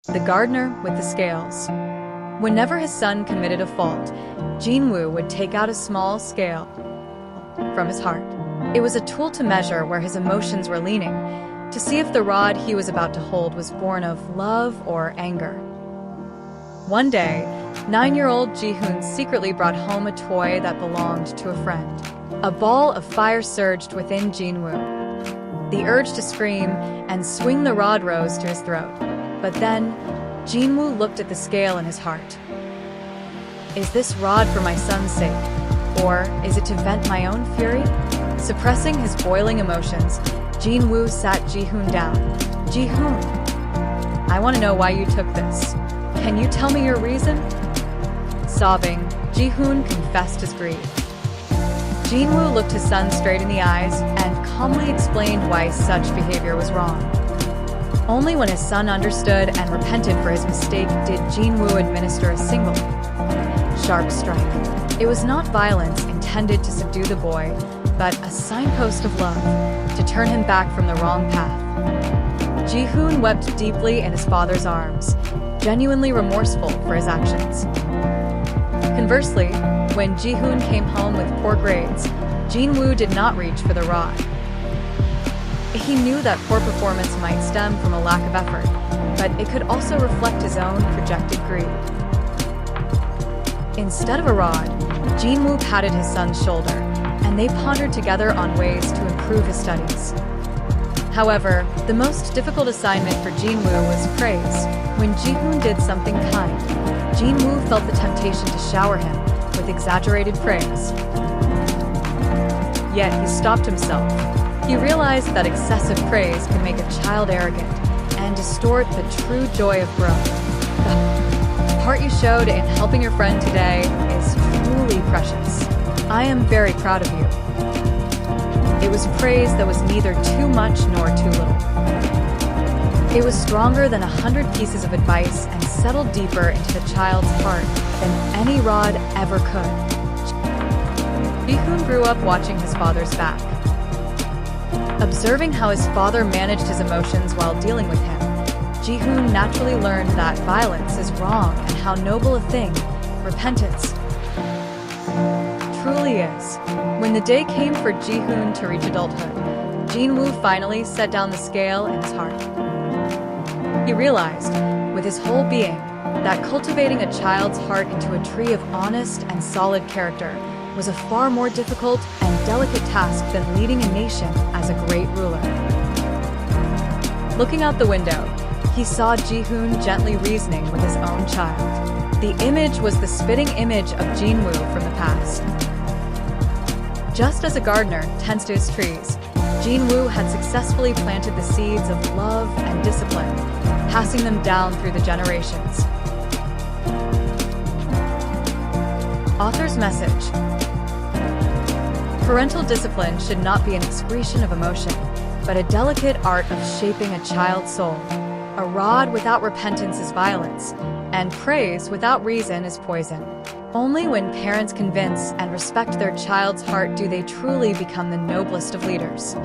The gardener with the scales. Whenever his son committed a fault, Jinwoo would take out a small scale from his heart. It was a tool to measure where his emotions were leaning, to see if the rod he was about to hold was born of love or anger. One day, 9-year-old Jihoon secretly brought home a toy that belonged to a friend. A ball of fire surged within Jinwoo. The urge to scream and swing the rod rose to his throat. But then, Jinwoo looked at the scale in his heart. Is this rod for my son's sake, or is it to vent my own fury? Suppressing his boiling emotions, Jinwoo sat Jihoon down. Jihoon, I want to know why you took this. Can you tell me your reason? Sobbing, Jihoon confessed his grief. Jinwoo looked his son straight in the eyes and calmly explained why such behavior was wrong. Only when his son understood and repented for his mistake did Jinwoo administer a single, sharp strike. It was not violence intended to subdue the boy, but a signpost of love, to turn him back from the wrong path. Jihoon wept deeply in his father's arms, genuinely remorseful for his actions. Conversely, when Jihoon came home with poor grades, Jinwoo did not reach for the rod. He knew that poor performance might stem from a lack of effort, but it could also reflect his own projected greed. Instead of a rod, Jinwoo patted his son's shoulder, and they pondered together on ways to improve his studies. However, the most difficult assignment for Jinwoo was praise. When Jihoon did something kind, Jinwoo felt the temptation to shower him with exaggerated praise. Yet he stopped himself. He realized that excessive praise can make a child arrogant and distort the true joy of growth. The part you showed in helping your friend today is truly precious. I am very proud of you. It was praise that was neither too much nor too little. It was stronger than 100 pieces of advice and settled deeper into the child's heart than any rod ever could. Jihoon grew up watching his father's back. Observing how his father managed his emotions while dealing with him, Jihoon naturally learned that violence is wrong and how noble a thing repentance truly is. When the day came for Jihoon to reach adulthood, Jinwoo finally set down the scale in his heart. He realized, with his whole being, that cultivating a child's heart into a tree of honest and solid character was a far more difficult and delicate task than leading a nation as a great ruler. Looking out the window, he saw Jihoon gently reasoning with his own child. The image was the spitting image of Jinwoo from the past. Just as a gardener tends to his trees, Jinwoo had successfully planted the seeds of love and discipline, passing them down through the generations. Author's message: parental discipline should not be an excretion of emotion, but a delicate art of shaping a child's soul. A rod without repentance is violence, and praise without reason is poison. Only when parents convince and respect their child's heart do they truly become the noblest of leaders.